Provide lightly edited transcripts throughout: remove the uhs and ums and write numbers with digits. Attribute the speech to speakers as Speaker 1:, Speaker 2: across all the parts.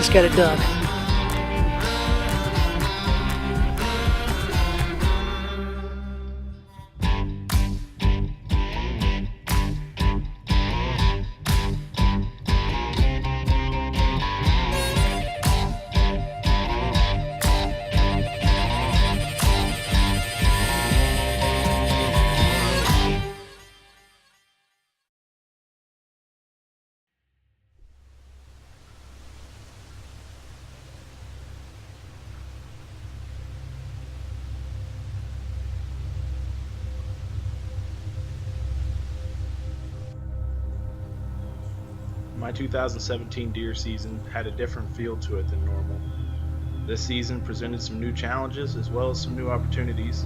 Speaker 1: just got it done.
Speaker 2: My 2017 deer season had a different feel to it than normal. This season presented some new challenges as well as some new opportunities.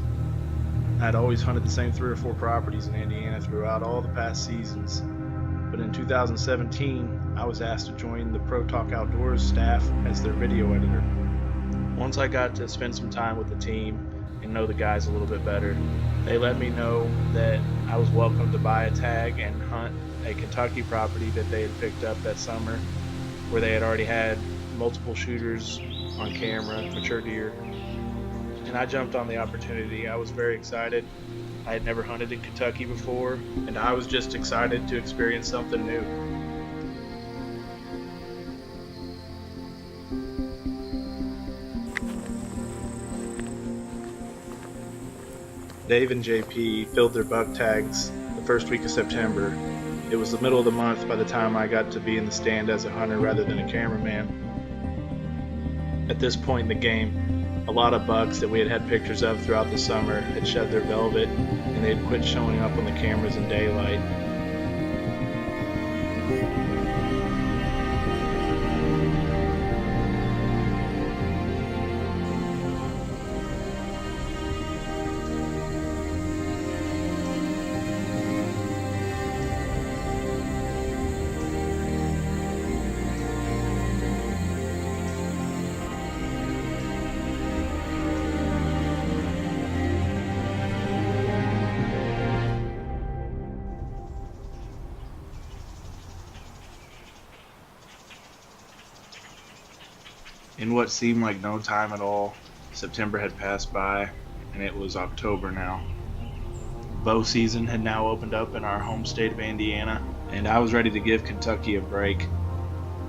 Speaker 2: I had always hunted the same 3 or 4 properties in Indiana throughout all the past seasons, but in 2017 I was asked to join the Pro Talk Outdoors staff as their video editor. Once I got to spend some time with the team and know the guys a little bit better, they let me know that I was welcome to buy a tag and hunt a Kentucky property that they had picked up that summer, where they had already had multiple shooters on camera, mature deer. And I jumped on the opportunity. I was very excited. I had never hunted in Kentucky before, and I was just excited to experience something new. Dave and JP filled their buck tags the first week of September. It was the middle of the month by the time I got to be in the stand as a hunter rather than a cameraman. At this point in the game, a lot of bucks that we had had pictures of throughout the summer had shed their velvet, and they had quit showing up on the cameras in daylight. In what seemed like no time at all, September had passed by, and it was October now. Bow season had now opened up in our home state of Indiana, and I was ready to give Kentucky a break.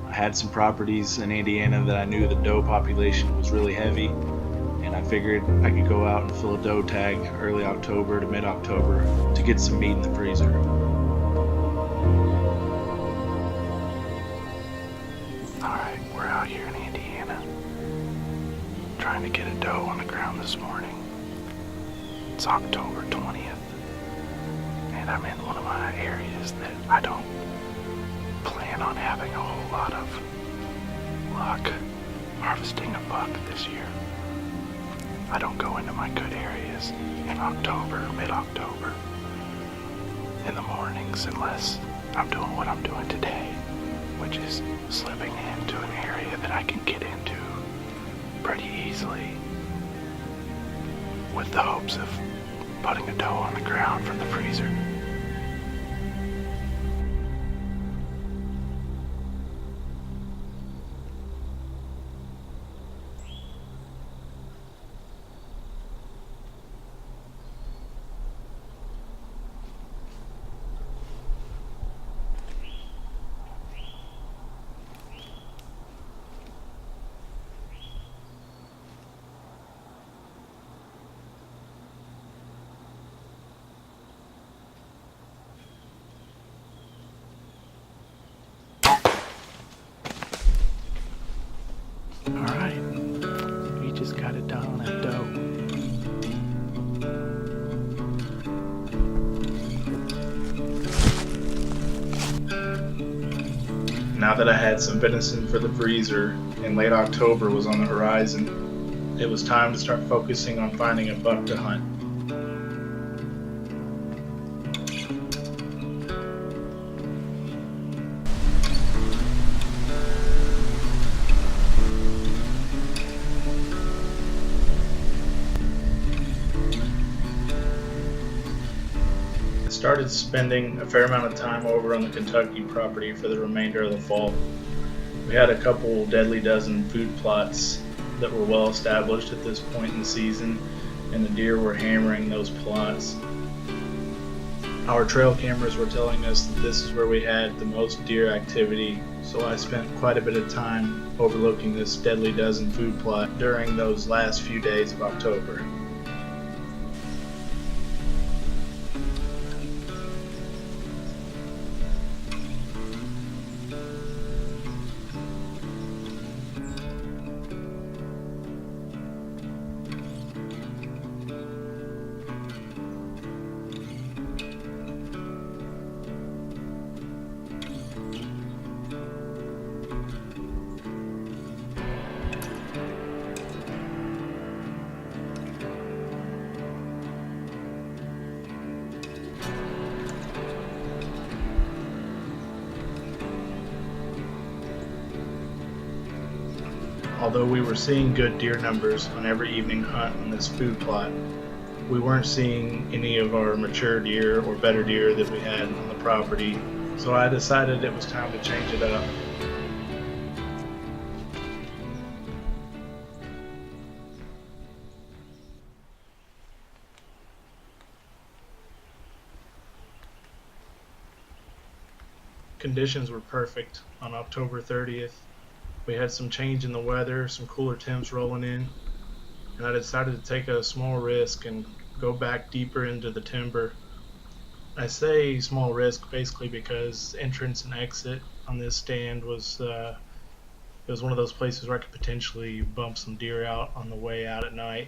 Speaker 2: I had some properties in Indiana that I knew the doe population was really heavy, and I figured I could go out and fill a doe tag early October to mid-October to get some meat in the freezer.
Speaker 3: Alright, we're out here in Indiana, trying to get a doe on the ground this morning. It's October 20th, and I'm in one of my areas that I don't plan on having a whole lot of luck harvesting a buck this year. I don't go into my good areas in October, mid-October, in the mornings unless I'm doing what I'm doing today, which is slipping into an area that I can get into pretty easily with the hopes of putting a doe on the ground from the freezer. Alright, we just got it done on that doe.
Speaker 2: Now that I had some venison for the freezer and late October was on the horizon, it was time to start focusing on finding a buck to hunt. Started spending a fair amount of time over on the Kentucky property for the remainder of the fall. We had a couple deadly dozen food plots that were well established at this point in the season, and the deer were hammering those plots. Our trail cameras were telling us that this is where we had the most deer activity, so I spent quite a bit of time overlooking this deadly dozen food plot during those last few days of October. Although we were seeing good deer numbers on every evening hunt on this food plot, we weren't seeing any of our mature deer or better deer that we had on the property, so I decided it was time to change it up. Conditions were perfect on October 30th. We had some change in the weather, some cooler temps rolling in, and I decided to take a small risk and go back deeper into the timber. I say small risk basically because entrance and exit on this stand was it was one of those places where I could potentially bump some deer out on the way out at night.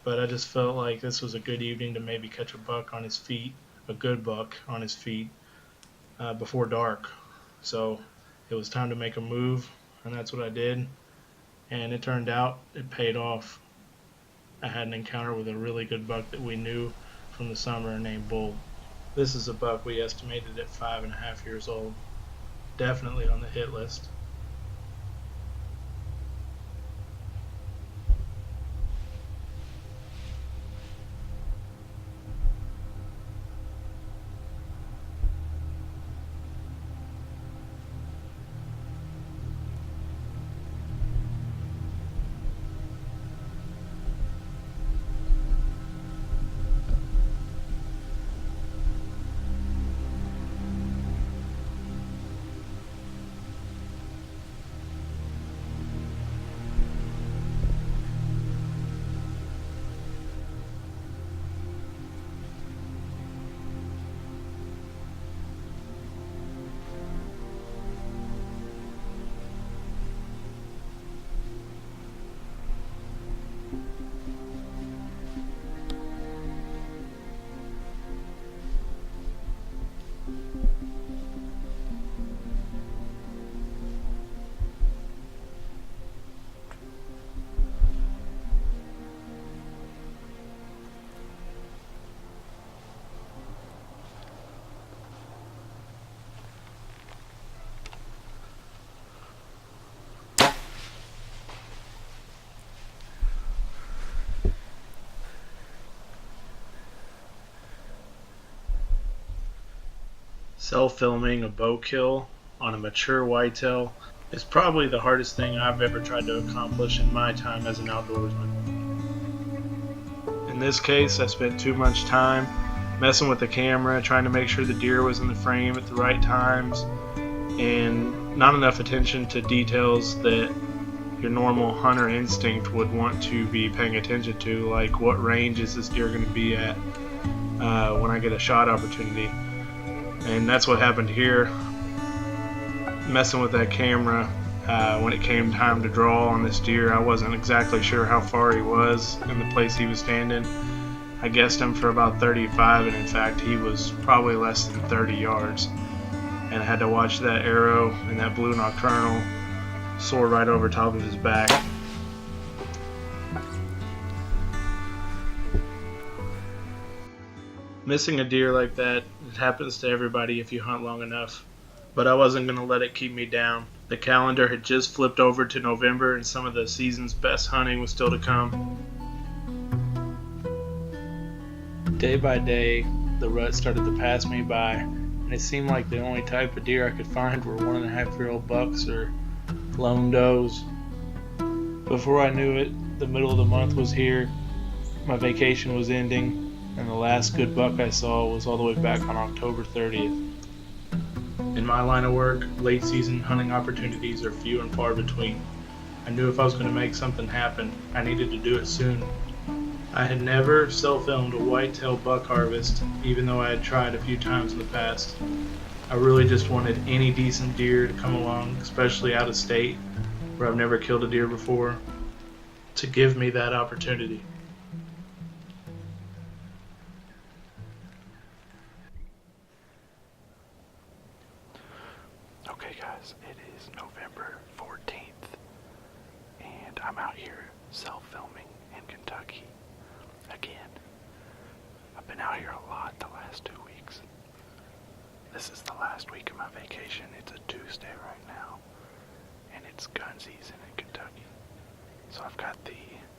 Speaker 2: But I just felt like this was a good evening to maybe catch a buck on his feet, a good buck on his feet, before dark. So it was time to make a move, and that's what I did. And it turned out it paid off. I had an encounter with a really good buck that we knew from the summer named Bull. This is a buck we estimated at 5.5 years old. Definitely on the hit list. Self-filming a bow kill on a mature whitetail is probably the hardest thing I've ever tried to accomplish in my time as an outdoorsman. In this case, I spent too much time messing with the camera, trying to make sure the deer was in the frame at the right times, and not enough attention to details that your normal hunter instinct would want to be paying attention to, like what range is this deer going to be at when I get a shot opportunity. And that's what happened here. Messing with that camera, when it came time to draw on this deer, I wasn't exactly sure how far he was in the place he was standing. I guessed him for about 35, and in fact he was probably less than 30 yards. And I had to watch that arrow and that blue nocturnal soar right over top of his back. Missing a deer like that, it happens to everybody if you hunt long enough. But I wasn't going to let it keep me down. The calendar had just flipped over to November, and some of the season's best hunting was still to come. Day by day, the rut started to pass me by, and it seemed like the only type of deer I could find were 1.5-year-old bucks or lone does. Before I knew it, the middle of the month was here, my vacation was ending, and the last good buck I saw was all the way back on October 30th. In my line of work, late season hunting opportunities are few and far between. I knew if I was going to make something happen, I needed to do it soon. I had never self-filmed a whitetail buck harvest, even though I had tried a few times in the past. I really just wanted any decent deer to come along, especially out of state, where I've never killed a deer before, to give me that opportunity.
Speaker 3: Okay guys, it is November 14th, and I'm out here self-filming in Kentucky. Again, I've been out here a lot the last 2 weeks. This is the last week of my vacation. It's a Tuesday right now, and it's gun season in Kentucky. So I've got the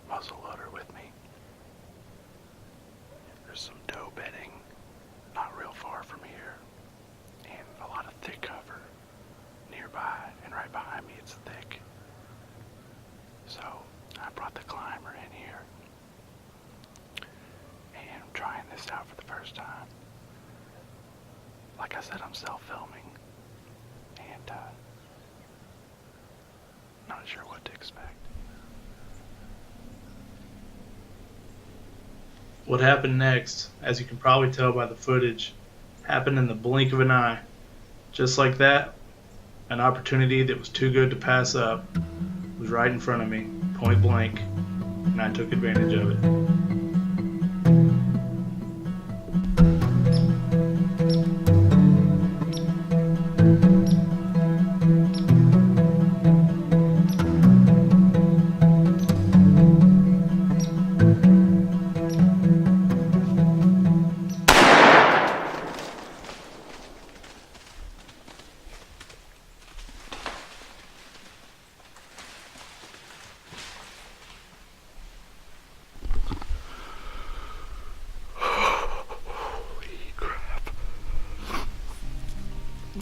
Speaker 3: muzzle loader with me. There's some doe bedding not real far from here, and a lot of thick cover nearby, and right behind me it's thick. So I brought the climber in here, and I'm trying this out for the first time. Like I said, I'm self-filming, and not sure what to expect.
Speaker 2: What happened next, as you can probably tell by the footage, happened in the blink of an eye. Just like that, an opportunity that was too good to pass up was right in front of me, point blank, and I took advantage of it.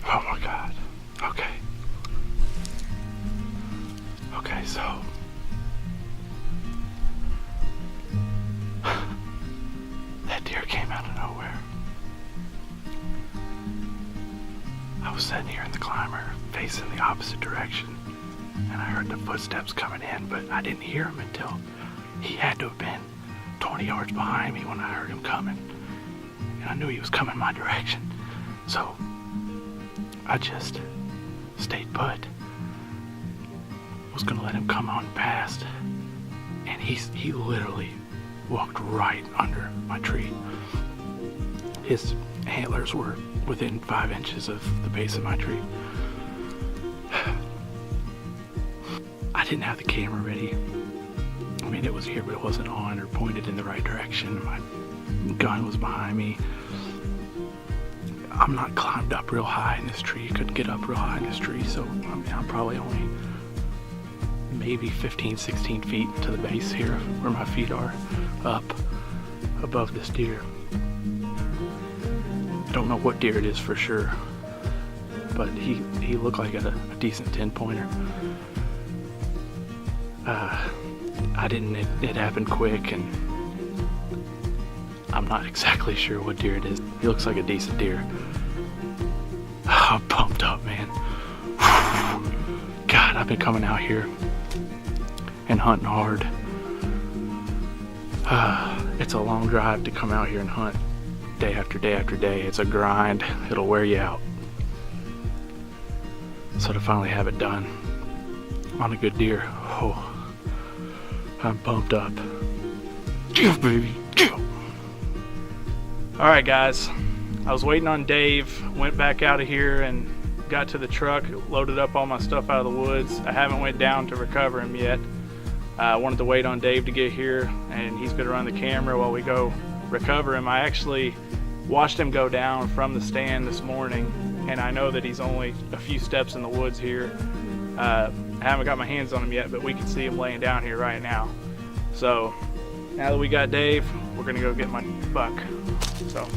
Speaker 3: Oh my God. Okay. Okay, so that deer came out of nowhere. I was sitting here in the climber, facing the opposite direction, and I heard the footsteps coming in, but I didn't hear him until he had to have been 20 yards behind me when I heard him coming. And I knew he was coming my direction. So I just stayed put. Was gonna let him come on past, and he literally walked right under my tree. His antlers were within 5 inches of the base of my tree. I didn't have the camera ready. I mean, it was here, but it wasn't on or pointed in the right direction. My gun was behind me. I'm not climbed up real high in this tree. Couldn't get up real high in this tree, so I mean, I'm probably only maybe 15, 16 feet to the base here where my feet are up above this deer. I don't know what deer it is for sure, but he looked like a decent 10-pointer. It happened quick, and I'm not exactly sure what deer it is. He looks like a decent deer. I'm pumped up, man. God, I've been coming out here and hunting hard. It's a long drive to come out here and hunt day after day after day. It's a grind. It'll wear you out. So to finally have it done on a good deer, oh, I'm pumped up. Yeah, baby. Yeah. All right, guys. I was waiting on Dave, went back out of here and got to the truck, loaded up all my stuff out of the woods. I haven't went down to recover him yet. I wanted to wait on Dave to get here, and he's going to run the camera while we go recover him. I actually watched him go down from the stand this morning, and I know that he's only a few steps in the woods here. I haven't got my hands on him yet, but we can see him laying down here right now. So now that we got Dave, we're going to go get my buck. So.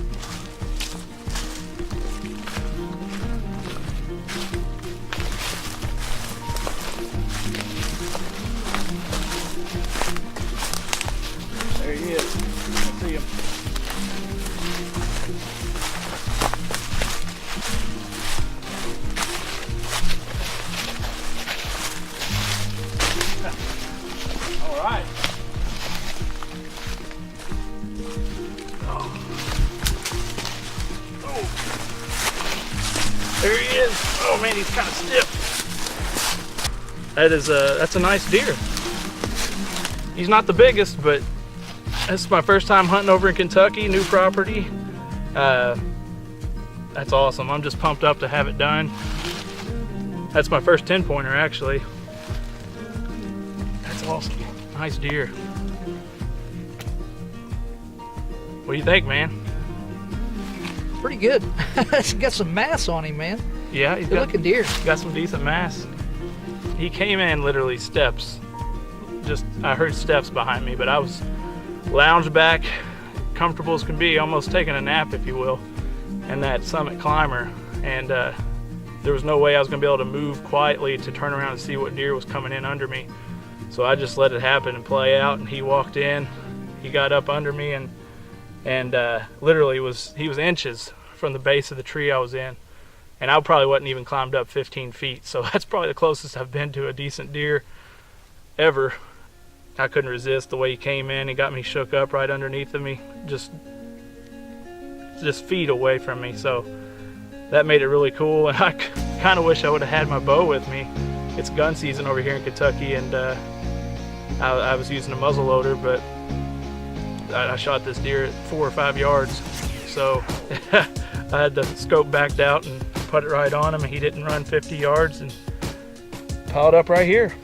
Speaker 2: There he is. I see him. All right. There he is. Oh man, he's kind of stiff. That's a nice deer. He's not the biggest, but this is my first time hunting over in Kentucky, new property. That's awesome. I'm just pumped up to have it done. That's my first 10-pointer actually. That's awesome. Nice deer. What do you think, man?
Speaker 1: Pretty good. He's got some mass on him, man.
Speaker 2: Yeah, he's
Speaker 1: Good looking deer.
Speaker 2: got some decent mass. He came in literally steps. I heard steps behind me, but I was lounged back, comfortable as can be, almost taking a nap, if you will, in that summit climber. And there was no way I was gonna be able to move quietly to turn around and see what deer was coming in under me. So I just let it happen and play out, and he walked in, he got up under me, and literally he was inches from the base of the tree I was in, and I probably wasn't even climbed up 15 feet. So that's probably the closest I've been to a decent deer ever. I couldn't resist the way he came in. He got me shook up right underneath of me, just feet away from me. So that made it really cool, and I kind of wish I would have had my bow with me. It's gun season over here in Kentucky, and I was using a muzzle loader, but I shot this deer at 4 or 5 yards, so I had the scope backed out and put it right on him, and he didn't run 50 yards and piled up right here.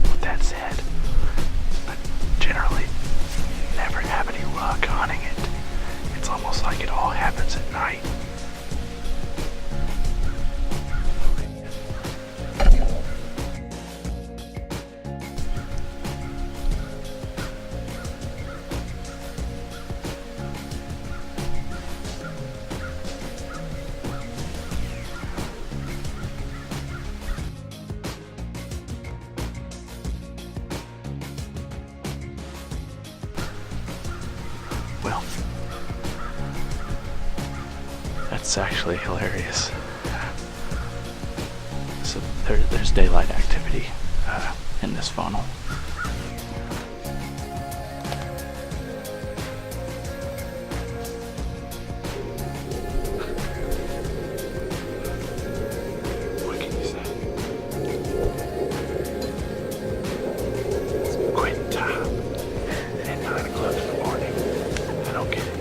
Speaker 3: With that said, I generally never have any luck hunting it. It's almost like it all happens at night. Well, that's actually hilarious. So there's daylight activity in this funnel. What can you say? It's quitting time at 9 o'clock in the morning. I don't get it.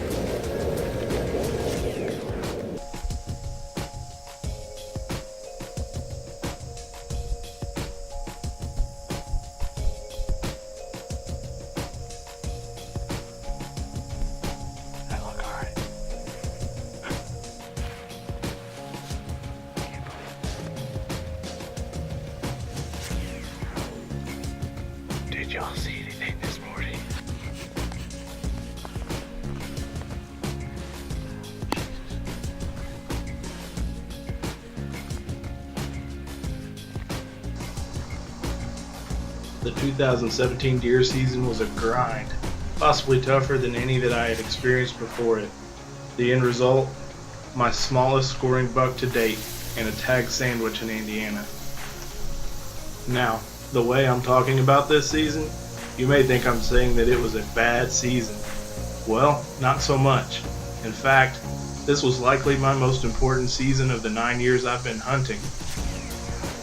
Speaker 3: I look alright. Can't believe it. Did y'all see anything this morning?
Speaker 2: The 2017 deer season was a grind, possibly tougher than any that I had experienced before it. The end result, my smallest scoring buck to date and a tag sandwich in Indiana. Now, the way I'm talking about this season, you may think I'm saying that it was a bad season. Well, not so much. In fact, this was likely my most important season of the 9 years I've been hunting.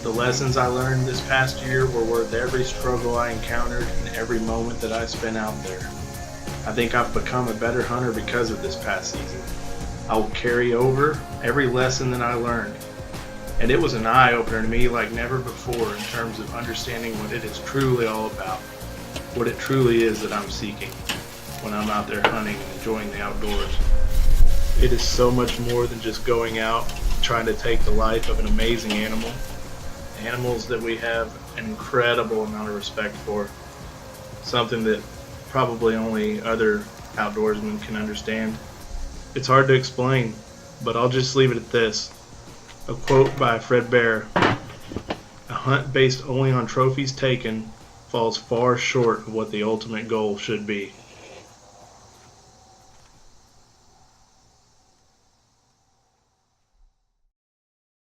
Speaker 2: The lessons I learned this past year were worth every struggle I encountered and every moment that I spent out there. I think I've become a better hunter because of this past season. I will carry over every lesson that I learned. And it was an eye-opener to me like never before in terms of understanding what it is truly all about, what it truly is that I'm seeking when I'm out there hunting and enjoying the outdoors. It is so much more than just going out trying to take the life of an amazing animal. Animals that we have an incredible amount of respect for, something that probably only other outdoorsmen can understand. It's hard to explain, but I'll just leave it at this. A quote by Fred Bear: "A hunt based only on trophies taken falls far short of what the ultimate goal should be."